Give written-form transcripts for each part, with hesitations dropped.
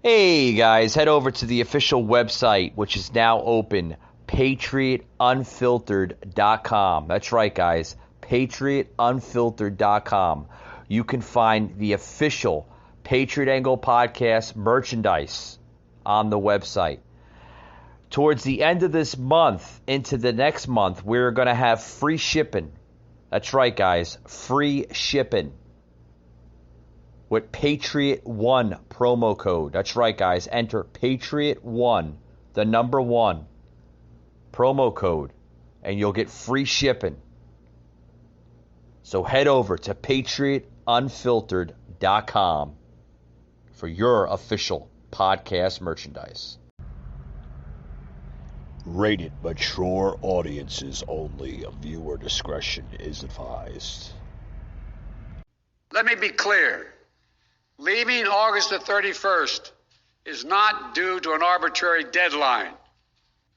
Hey guys, head over to the official website, which is now open, patriotunfiltered.com. That's right, guys, patriotunfiltered.com. You can find the official Patriot Angle podcast merchandise on the website. Towards the end of this month, into the next month, we're going to have free shipping. That's right, guys, free shipping with Patriot1 promo code. That's right, guys. Enter Patriot1, the number 1 promo code, and you'll get free shipping. So head over to patriotunfiltered.com for your official podcast merchandise. Rated mature audiences only. Viewer discretion is advised. Let me be clear. Leaving August the 31st is not due to an arbitrary deadline.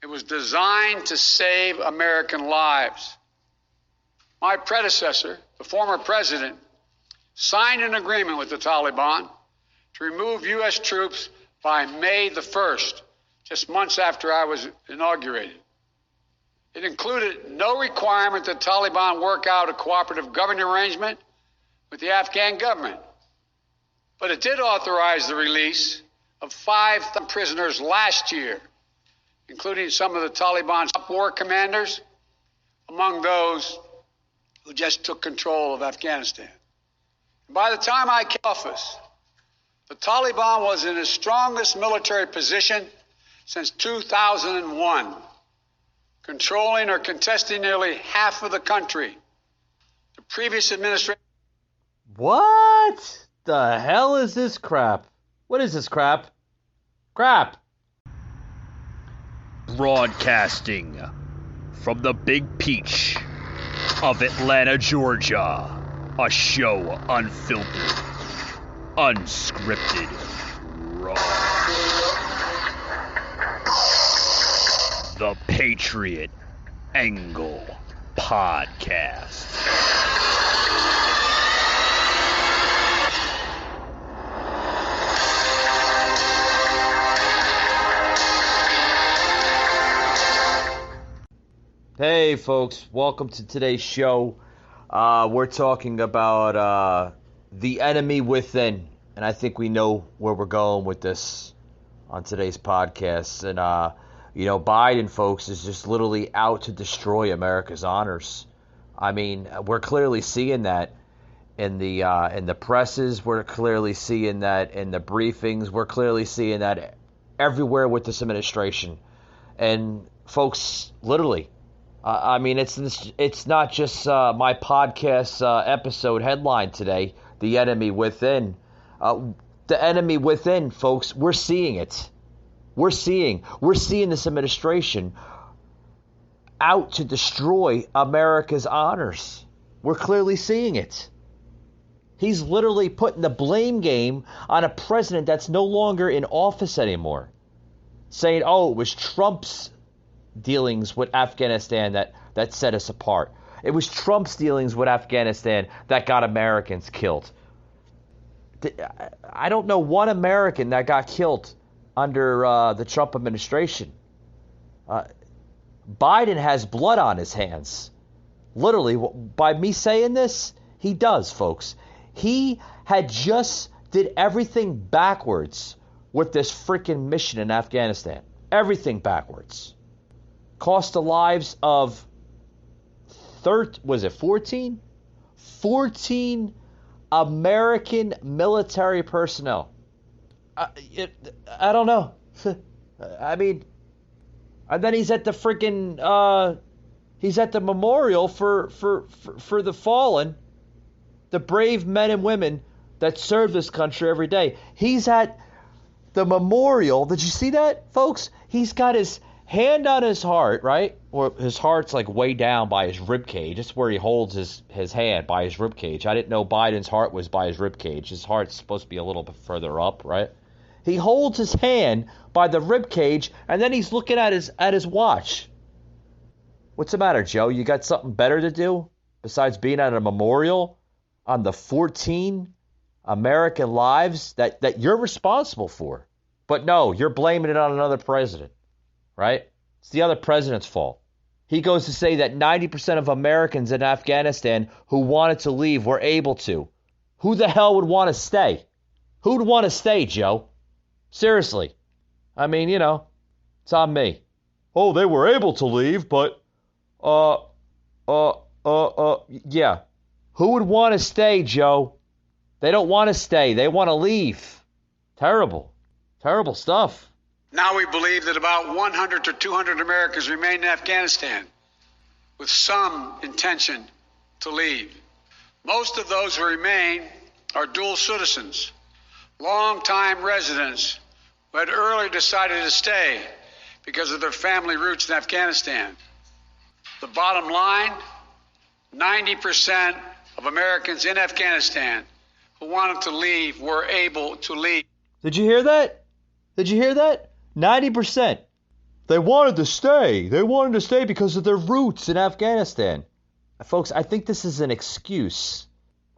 It was designed to save American lives. My predecessor, the former president, signed an agreement with the Taliban to remove U.S. troops by May the 1st, just months after I was inaugurated. It included no requirement that Taliban work out a cooperative governing arrangement with the Afghan government. But it did authorize the release of 5 prisoners last year, including some of the Taliban's top war commanders, among those who just took control of Afghanistan. By the time I came to office, the Taliban was in its strongest military position since 2001, controlling or contesting nearly half of the country. The previous administration... What the hell is this crap? What is this crap? Crap! Broadcasting from the Big Peach of Atlanta, Georgia. A show unfiltered, unscripted, raw. The Patriot Angle Podcast. Hey folks, welcome to today's show. We're talking about the enemy within, and I think we know where we're going with this on today's podcast. And Biden, folks, is just literally out to destroy America's honors. I mean, we're clearly seeing that in the presses. We're clearly seeing that in the briefings. We're clearly seeing that everywhere with this administration. And folks, literally. It's not just my podcast episode headline today, the enemy within. The enemy within, folks, we're seeing it. We're seeing this administration out to destroy America's honors. We're clearly seeing it. He's literally putting the blame game on a president that's no longer in office anymore. Saying, oh, it was Trump's dealings with Afghanistan that set us apart. It was Trump's dealings with Afghanistan that got Americans killed. I don't know one American that got killed under the Trump administration. Biden has blood on his hands. Literally, by me saying this, he does, folks. He had just did everything backwards with this freaking mission in Afghanistan. Everything backwards. Cost the lives of 14? 14 American military personnel. I don't know. I mean, and then he's at the freaking he's at the memorial for the fallen, the brave men and women that serve this country every day. He's at the memorial. Did you see that, folks? He's got his hand on his heart, right? Or his heart's like way down by his rib cage. That's where he holds his hand, by his rib cage. I didn't know Biden's heart was by his rib cage. His heart's supposed to be a little bit further up, right? He holds his hand by the rib cage, and then he's looking at his watch. What's the matter, Joe? You got something better to do besides being at a memorial on the 14 American lives that you're responsible for? But no, you're blaming it on another president, right? It's the other president's fault. He goes to say that 90% of Americans in Afghanistan who wanted to leave were able to. Who the hell would want to stay? Who'd want to stay, Joe? Seriously. I mean, it's on me. Oh, they were able to leave, but, yeah. Who would want to stay, Joe? They don't want to stay. They want to leave. Terrible. Terrible stuff. Now we believe that about 100 to 200 Americans remain in Afghanistan with some intention to leave. Most of those who remain are dual citizens, long-time residents who had earlier decided to stay because of their family roots in Afghanistan. The bottom line, 90% of Americans in Afghanistan who wanted to leave were able to leave. Did you hear that? 90%. They wanted to stay. They wanted to stay because of their roots in Afghanistan. Folks, I think this is an excuse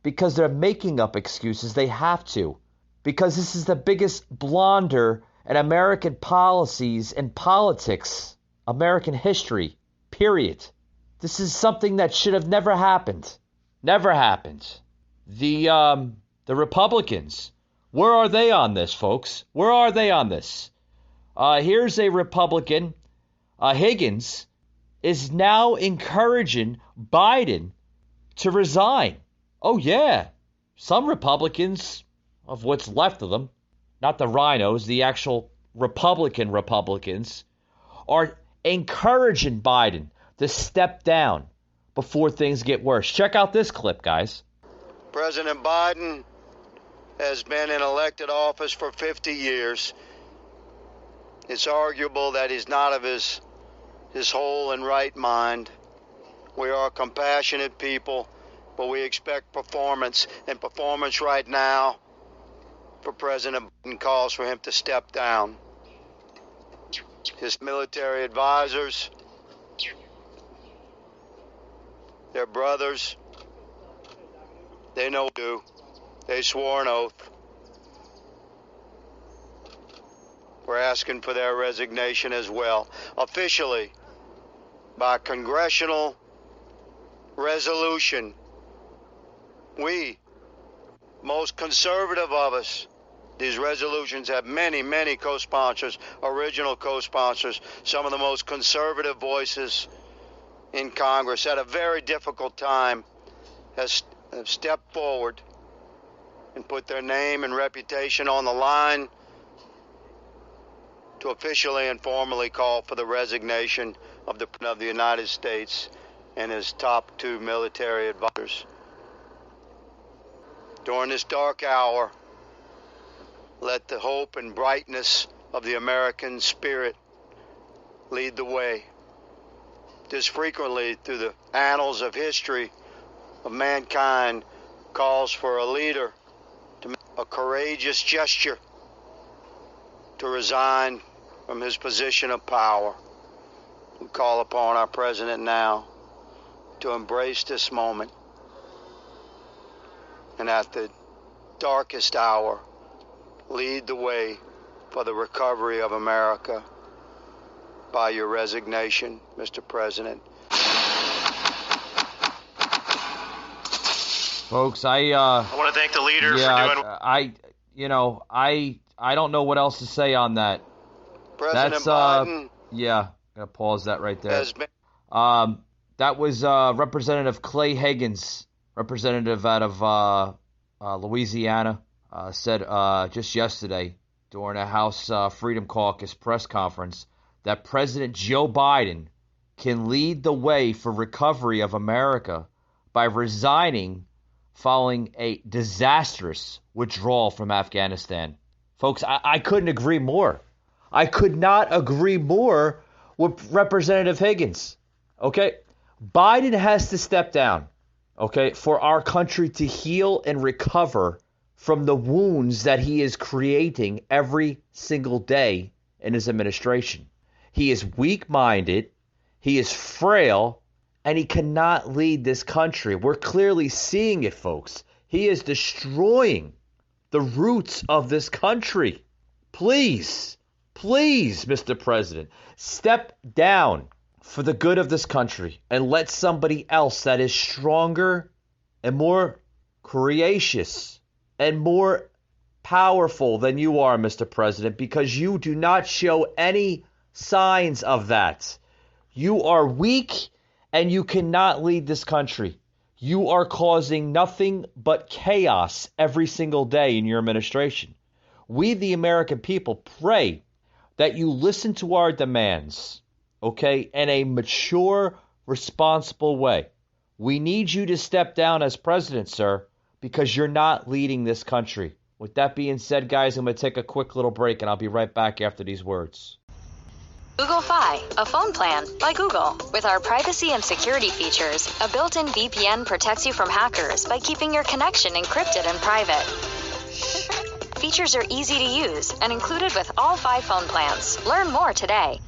because they're making up excuses. They have to. Because this is the biggest blunder in American policies and politics, American history, period. This is something that should have never happened. Never happened. The Republicans, where are they on this, folks? Where are they on this? Here's a Republican, Higgins, is now encouraging Biden to resign. Oh, yeah. Some Republicans, of what's left of them, not the rhinos, the actual Republicans, are encouraging Biden to step down before things get worse. Check out this clip, guys. President Biden has been in elected office for 50 years. It's arguable that he's not of his whole and right mind. We are compassionate people, but we expect performance. And performance right now for President Biden calls for him to step down. His military advisors, their brothers, they know what to do. They swore an oath. We're asking for their resignation as well. Officially, by congressional resolution, we, most conservative of us, these resolutions have many, many co-sponsors, original co-sponsors, some of the most conservative voices in Congress at a very difficult time have stepped forward and put their name and reputation on the line to officially and formally call for the resignation of the President of the United States and his top two military advisors. During this dark hour, let the hope and brightness of the American spirit lead the way. This frequently through the annals of history of mankind calls for a leader to make a courageous gesture to resign from his position of power. We call upon our president now to embrace this moment and at the darkest hour lead the way for the recovery of America by your resignation, Mr. President. Folks, I want to thank the leader for doing. I don't know what else to say on that. President Biden. Yeah, gonna pause that right there. Has been. That was Representative Clay Higgins, representative out of Louisiana, said just yesterday during a House Freedom Caucus press conference that President Joe Biden can lead the way for recovery of America by resigning following a disastrous withdrawal from Afghanistan. Folks, I couldn't agree more. I could not agree more with Representative Higgins. Okay? Biden has to step down, okay, for our country to heal and recover from the wounds that he is creating every single day in his administration. He is weak-minded, he is frail, and he cannot lead this country. We're clearly seeing it, folks. He is destroying the roots of this country please, Mr. President, step down for the good of this country and let somebody else that is stronger and more courageous and more powerful than you are, Mr. President, because you do not show any signs of that. You are weak and you cannot lead this country. You are causing nothing but chaos every single day in your administration. We, the American people, pray that you listen to our demands, okay, in a mature, responsible way. We need you to step down as president, sir, because you're not leading this country. With that being said, guys, I'm going to take a quick little break, and I'll be right back after these words. Google Fi, a phone plan by Google. With our privacy and security features, a built-in VPN protects you from hackers by keeping your connection encrypted and private. Features are easy to use and included with all 5 phone plans. Learn more today.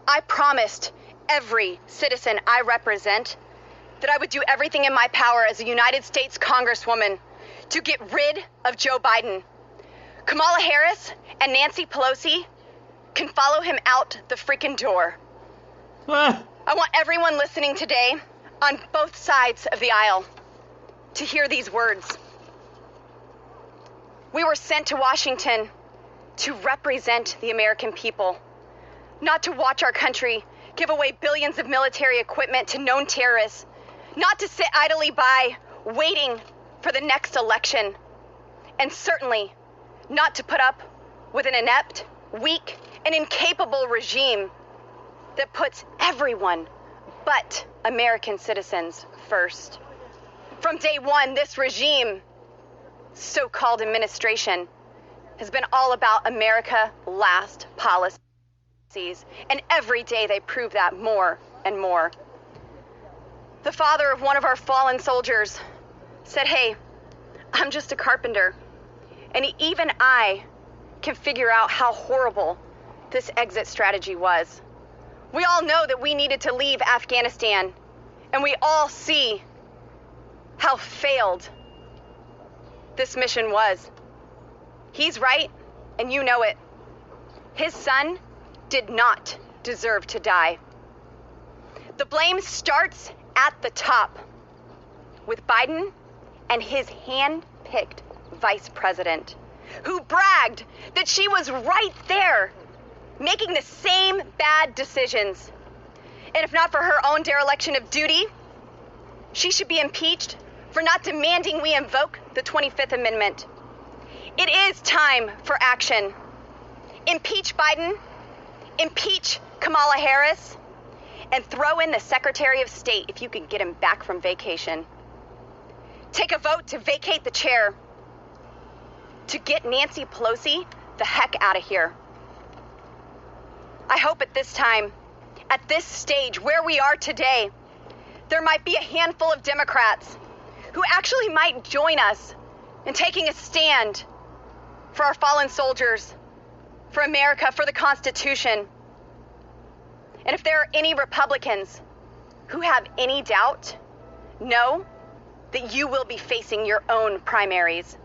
I promised every citizen I represent that I would do everything in my power as a United States Congresswoman to get rid of Joe Biden. Kamala Harris and Nancy Pelosi can follow him out the freaking door. I want everyone listening today on both sides of the aisle to hear these words. We were sent to Washington to represent the American people, not to watch our country give away billions of military equipment to known terrorists, not to sit idly by waiting for the next election, and certainly not to put up with an inept, weak, and incapable regime that puts everyone but American citizens first. From day one, this regime, so-called administration, has been all about America last policies, and every day they prove that more and more. The father of one of our fallen soldiers said, "Hey, I'm just a carpenter, and even I can figure out how horrible this exit strategy was. We all know that we needed to leave Afghanistan, and we all see how failed this mission was. He's right, and you know it. His son did not deserve to die. The blame starts at the top with Biden and his hand-picked vice president, who bragged that she was right there making the same bad decisions. And if not for her own dereliction of duty, she should be impeached for not demanding we invoke the 25th Amendment. It is time for action. Impeach Biden, impeach Kamala Harris, and throw in the Secretary of State if you can get him back from vacation. Take a vote to vacate the chair, to get Nancy Pelosi the heck out of here. I hope at this time, at this stage where we are today, there might be a handful of Democrats who actually might join us in taking a stand for our fallen soldiers, for America, for the Constitution. And if there are any Republicans who have any doubt, know that you will be facing your own primaries.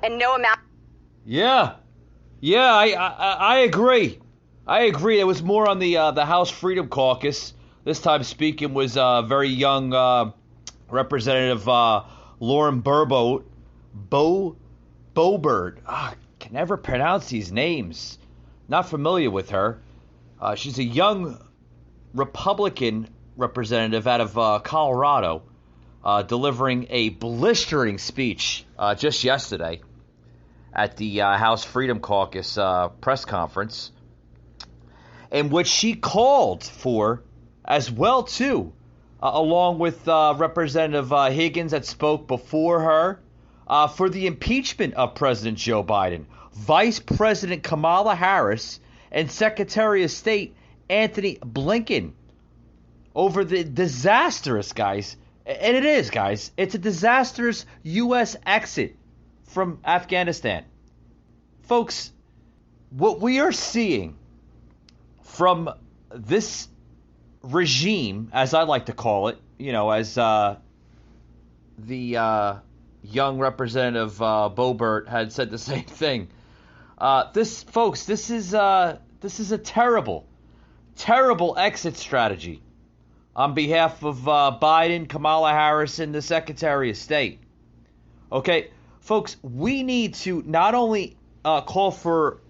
And no amount... Yeah, I agree. I agree. It was more on the House Freedom Caucus. This time speaking was very young Representative Lauren Boebert. I can never pronounce these names. Not familiar with her. She's a young Republican representative out of Colorado, delivering a blistering speech just yesterday at the House Freedom Caucus press conference, in which she called for, as well too, along with Representative Higgins that spoke before her, for the impeachment of President Joe Biden, Vice President Kamala Harris, and Secretary of State Antony Blinken over the disastrous, guys, and it is, guys, it's a disastrous U.S. exit from Afghanistan. Folks, what we are seeing from this regime, as I like to call it, as the young Representative Boebert had said the same thing. This is a terrible exit strategy on behalf of Biden, Kamala Harris, and the Secretary of State. Okay, folks, we need to not only call for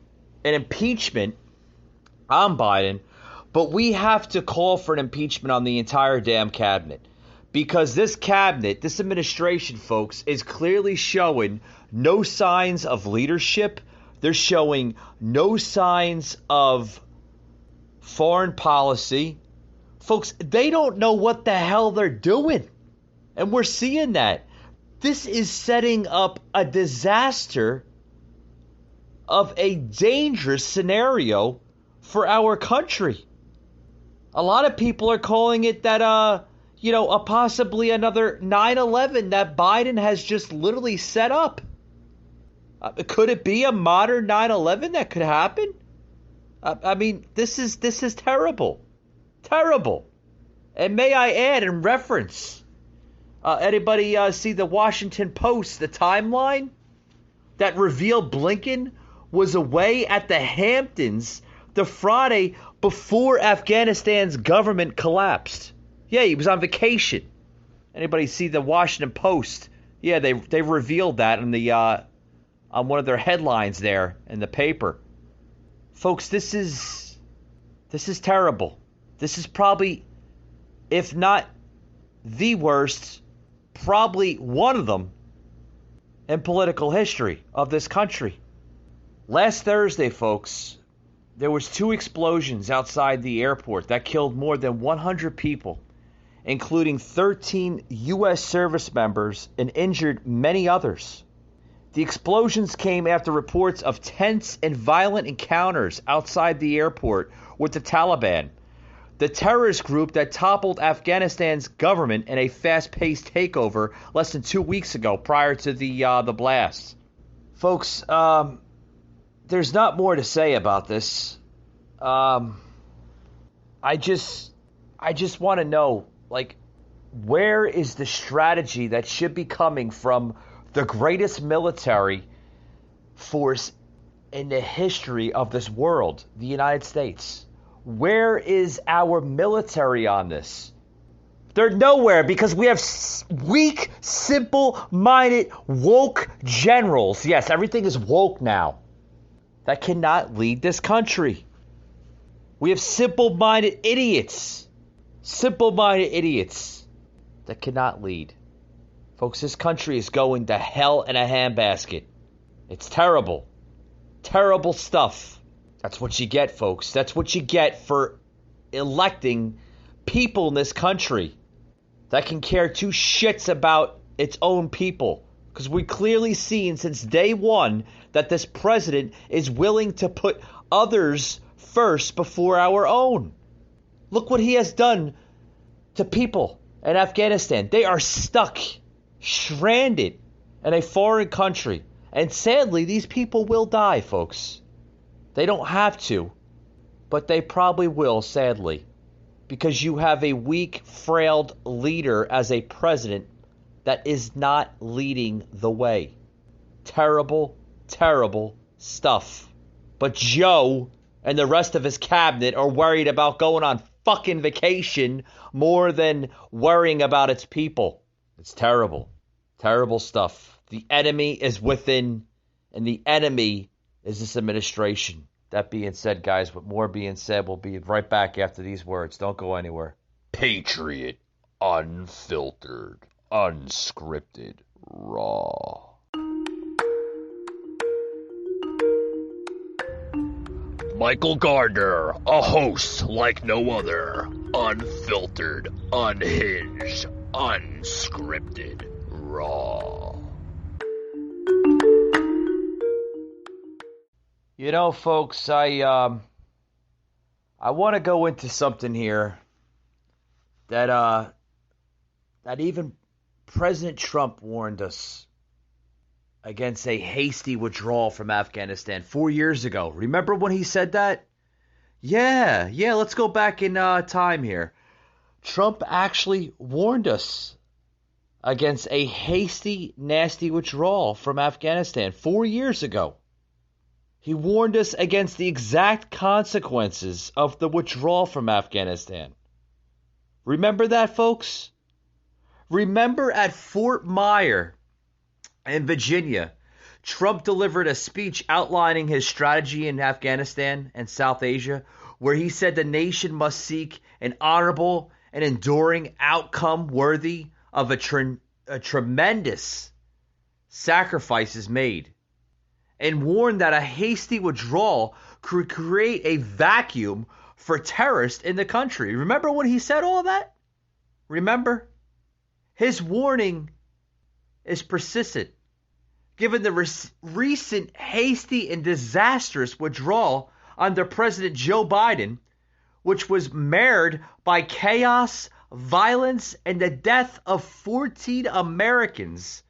an impeachment on Biden, but we have to call for an impeachment on the entire damn cabinet. Because this cabinet, this administration, folks, is clearly showing no signs of leadership. They're showing no signs of foreign policy. Folks, they don't know what the hell they're doing. And we're seeing that. This is setting up a disaster of a dangerous scenario for our country. A lot of people are calling it that, possibly another 9/11 that Biden has just literally set up. Could it be a modern 9/11 that could happen? This is terrible. Terrible. And may I add in reference, anybody see the Washington Post, the timeline that revealed Blinken was away at the Hamptons the Friday before Afghanistan's government collapsed? Yeah, he was on vacation. Anybody see the Washington Post? Yeah, they revealed that in the on one of their headlines there in the paper. Folks, this is terrible. This is probably, if not the worst, probably one of them in political history of this country. Last Thursday, folks, there was 2 explosions outside the airport that killed more than 100 people, including 13 U.S. service members, and injured many others. The explosions came after reports of tense and violent encounters outside the airport with the Taliban, the terrorist group that toppled Afghanistan's government in a fast-paced takeover less than 2 weeks ago prior to the blast. Folks, there's not more to say about this. I just want to know, where is the strategy that should be coming from the greatest military force in the history of this world, the United States? Where is our military on this? They're nowhere because we have weak, simple-minded, woke generals. Yes, everything is woke now. That cannot lead this country. We have simple-minded idiots. Simple-minded idiots that cannot lead. Folks, this country is going to hell in a handbasket. It's terrible. Terrible stuff. That's what you get, folks. That's what you get for electing people in this country that can care 2 shits about its own people. Because we've clearly seen since day one that this president is willing to put others first before our own. Look what he has done to people in Afghanistan. They are stuck, stranded in a foreign country. And sadly, these people will die, folks. They don't have to, but they probably will, sadly. Because you have a weak, frail leader as a president that is not leading the way. Terrible, terrible stuff. But Joe and the rest of his cabinet are worried about going on fucking vacation more than worrying about its people. It's terrible. Terrible stuff. The enemy is within, and the enemy is this administration. That being said, guys, with more being said, we'll be right back after these words. Don't go anywhere. Patriot, unfiltered, unscripted, raw. Michael Gardner, a host like no other. Unfiltered, unhinged, unscripted, raw. You know, folks, I want to go into something here that even President Trump warned us against a hasty withdrawal from Afghanistan 4 years ago. Remember when he said that? Yeah, let's go back in time here. Trump actually warned us against a hasty, nasty withdrawal from Afghanistan 4 years ago. He warned us against the exact consequences of the withdrawal from Afghanistan. Remember that, folks? Remember at Fort Myer in Virginia, Trump delivered a speech outlining his strategy in Afghanistan and South Asia, where he said the nation must seek an honorable and enduring outcome worthy of a tremendous sacrifices made, and warned that a hasty withdrawal could create a vacuum for terrorists in the country. Remember when he said all that? Remember? His warning is persistent, given the recent hasty and disastrous withdrawal under President Joe Biden, which was marred by chaos, violence, and the death of 14 Americans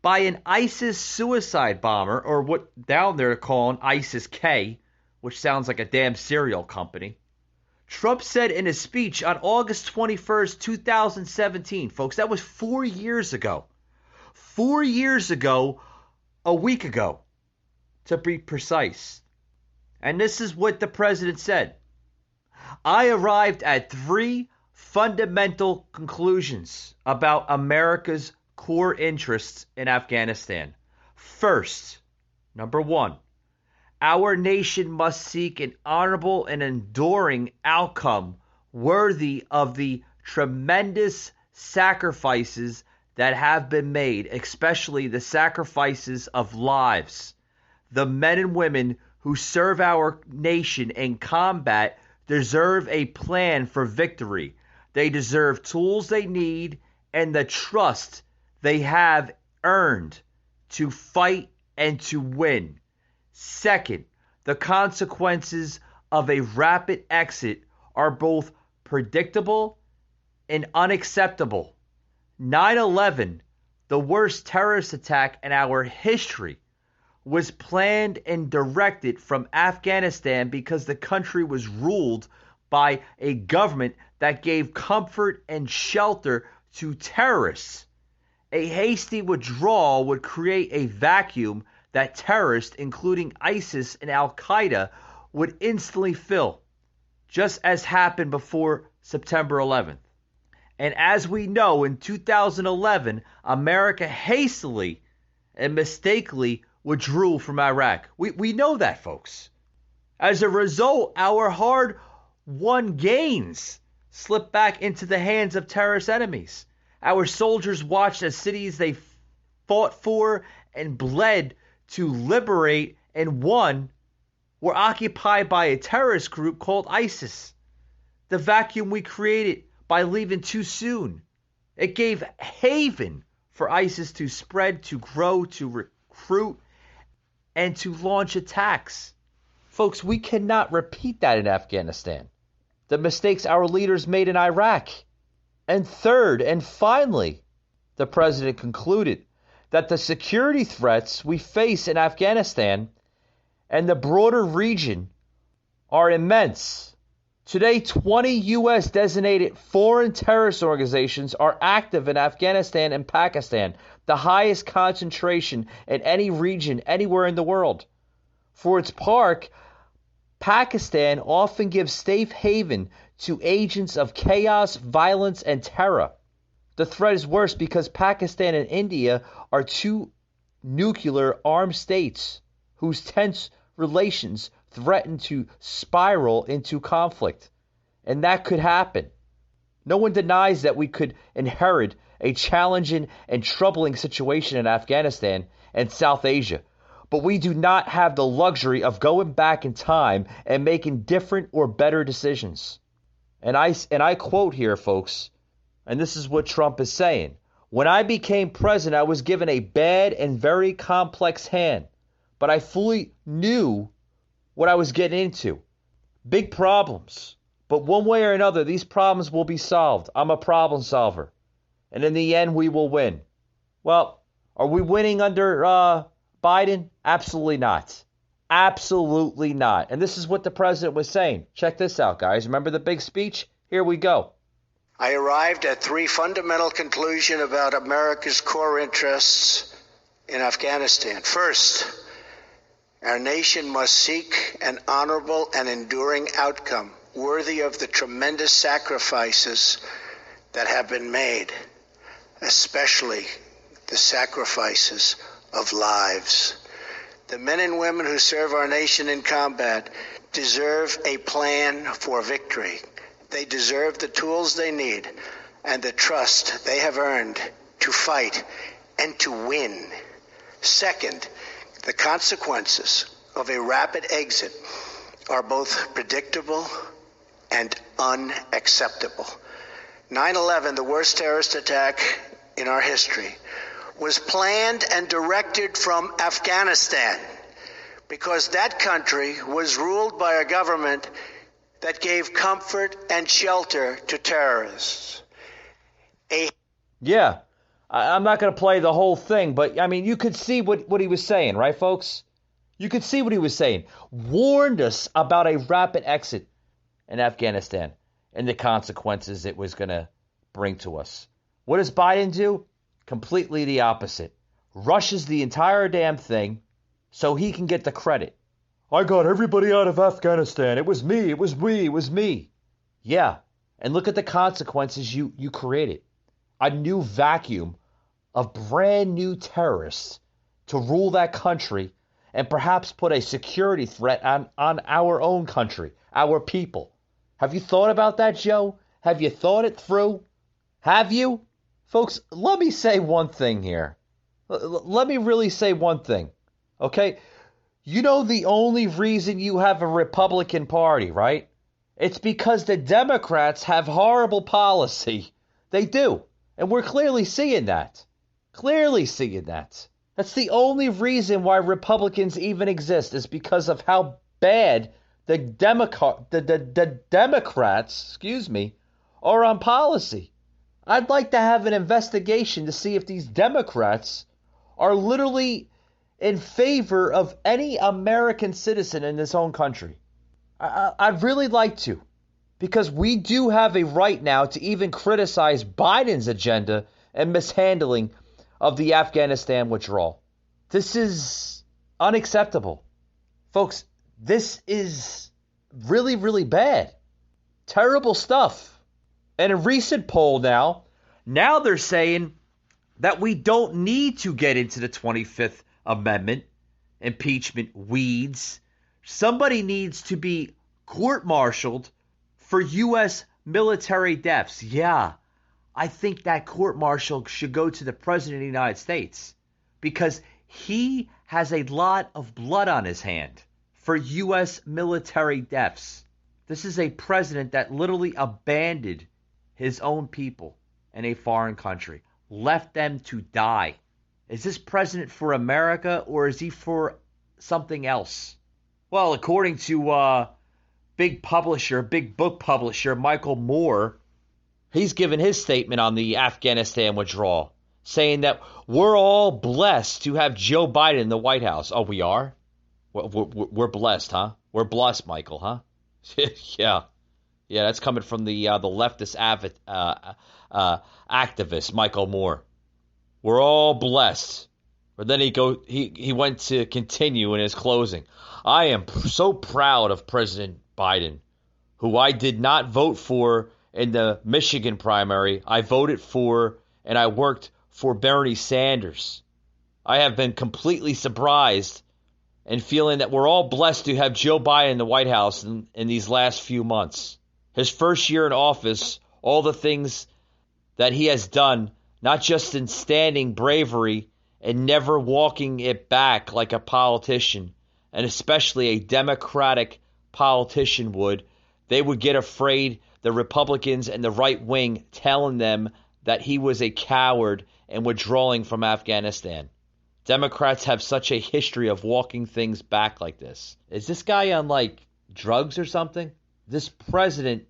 by an ISIS suicide bomber, or what down there calling ISIS-K, which sounds like a damn cereal company. Trump said in his speech on August 21st, 2017, folks, that was 4 years ago. 4 years ago, a week ago, to be precise. And this is what the president said. I arrived at 3 fundamental conclusions about America's core interests in Afghanistan. First, number 1, our nation must seek an honorable and enduring outcome worthy of the tremendous sacrifices that have been made, especially the sacrifices of lives. The men and women who serve our nation in combat deserve a plan for victory. They deserve tools they need and the trust they have earned to fight and to win. Second, the consequences of a rapid exit are both predictable and unacceptable. 9/11, the worst terrorist attack in our history, was planned and directed from Afghanistan because the country was ruled by a government that gave comfort and shelter to terrorists. A hasty withdrawal would create a vacuum that terrorists, including ISIS and Al-Qaeda, would instantly fill, just as happened before September 11th. And as we know, in 2011, America hastily and mistakenly withdrew from Iraq. We know that, folks. As a result, our hard-won gains slipped back into the hands of terrorist enemies. Our soldiers watched as cities they fought for and bled to liberate and won were occupied by a terrorist group called ISIS. The vacuum we created by leaving too soon, it gave haven for ISIS to spread, to grow, to recruit, and to launch attacks. Folks, we cannot repeat that in Afghanistan. The mistakes our leaders made in Iraq. And third, and finally, the president concluded that the security threats we face in Afghanistan and the broader region are immense. Today, 20 U.S. designated foreign terrorist organizations are active in Afghanistan and Pakistan, the highest concentration in any region anywhere in the world. For its part, Pakistan often gives safe haven to agents of chaos, violence, and terror. The threat is worse because Pakistan and India are 2 nuclear armed states whose tense relations threaten to spiral into conflict. And that could happen. No one denies that we could inherit a challenging and troubling situation in Afghanistan and South Asia. But we do not have the luxury of going back in time and making different or better decisions. And I quote here, folks, and this is what Trump is saying. When I became president, I was given a bad and very complex hand, but I fully knew what I was getting into. Big problems. But one way or another, these problems will be solved. I'm a problem solver. And in the end, we will win. Well, are we winning under Biden? Absolutely not. Absolutely not. And this is what the president was saying. Check this out, guys. Remember the big speech? Here we go. I arrived at three fundamental conclusions about America's core interests in Afghanistan. First, our nation must seek an honorable and enduring outcome worthy of the tremendous sacrifices that have been made, especially the sacrifices of lives. The men and women who serve our nation in combat deserve a plan for victory. They deserve the tools they need and the trust they have earned to fight and to win. Second, the consequences of a rapid exit are both predictable and unacceptable. 9/11, the worst terrorist attack in our history, was planned and directed from Afghanistan because that country was ruled by a government that gave comfort and shelter to terrorists. Yeah, I'm not going to play the whole thing, but I mean, you could see what he was saying, right, folks? You could see what he was saying. Warned us about a rapid exit in Afghanistan and the consequences it was going to bring to us. What does Biden do? Completely the opposite. Rushes the entire damn thing so he can get the credit. I got everybody out of Afghanistan. It was me. It was we. It was me. Yeah. And look at the consequences you created. A new vacuum of brand new terrorists to rule that country and perhaps put a security threat on our own country, our people. Have you thought about that, Joe? Have you thought it through? Have you? Folks, let me say one thing here. Let me really say one thing, okay? You know the only reason you have a Republican Party, right? It's because the Democrats have horrible policy. They do. And we're clearly seeing that. Clearly seeing that. That's the only reason why Republicans even exist, is because of how bad the Democrats, are on policy. I'd like to have an investigation to see if these Democrats are literally in favor of any American citizen in this own country. I'd really like to, because we do have a right now to even criticize Biden's agenda and mishandling of the Afghanistan withdrawal. This is unacceptable. Folks, this is really, really bad. Terrible stuff. And a recent poll now they're saying that we don't need to get into the 25th Amendment, impeachment weeds. Somebody needs to be court-martialed for U.S. military deaths. Yeah, I think that court-martial should go to the President of the United States because he has a lot of blood on his hand for U.S. military deaths. This is a president that literally abandoned his own people in a foreign country, left them to die. Is this president for America or is he for something else? Well, according to big book publisher Michael Moore, he's given his statement on the Afghanistan withdrawal, saying that we're all blessed to have Joe Biden in the White House. Oh, we are? We're blessed, huh? We're blessed, Michael, huh? Yeah. Yeah, that's coming from the leftist activist, Michael Moore. We're all blessed. But then he went to continue in his closing. I am so proud of President Biden, who I did not vote for in the Michigan primary. I voted for and I worked for Bernie Sanders. I have been completely surprised and feeling that we're all blessed to have Joe Biden in the White House in these last few months. His first year in office, all the things that he has done, not just in standing bravery and never walking it back like a politician, and especially a Democratic politician would, they would get afraid, the Republicans and the right wing, telling them that he was a coward and withdrawing from Afghanistan. Democrats have such a history of walking things back like this. Is this guy on, drugs or something? This president,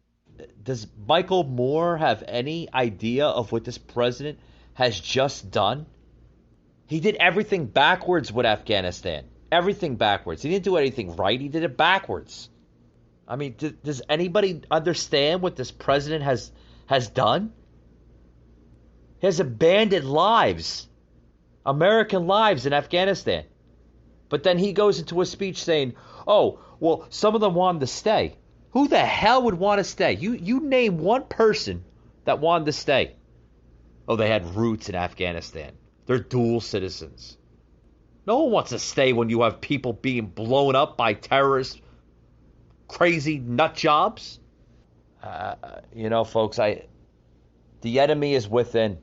does Michael Moore have any idea of what this president has just done? He did everything backwards with Afghanistan. Everything backwards. He didn't do anything right. He did it backwards. I mean, does anybody understand what this president has done? He has abandoned lives, American lives in Afghanistan. But then he goes into a speech saying, oh, well, some of them wanted to stay. Who the hell would want to stay? You name one person that wanted to stay. Oh, they had roots in Afghanistan. They're dual citizens. No one wants to stay when you have people being blown up by terrorists, crazy nut jobs. Folks, the enemy is within.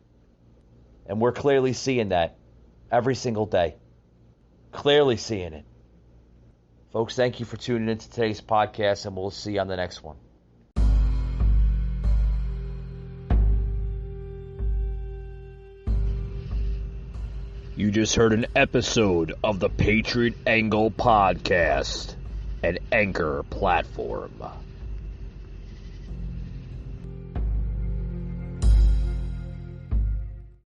And we're clearly seeing that every single day. Clearly seeing it. Folks, thank you for tuning into today's podcast, and we'll see you on the next one. You just heard an episode of the Patriot Angle Podcast, an Anchor platform.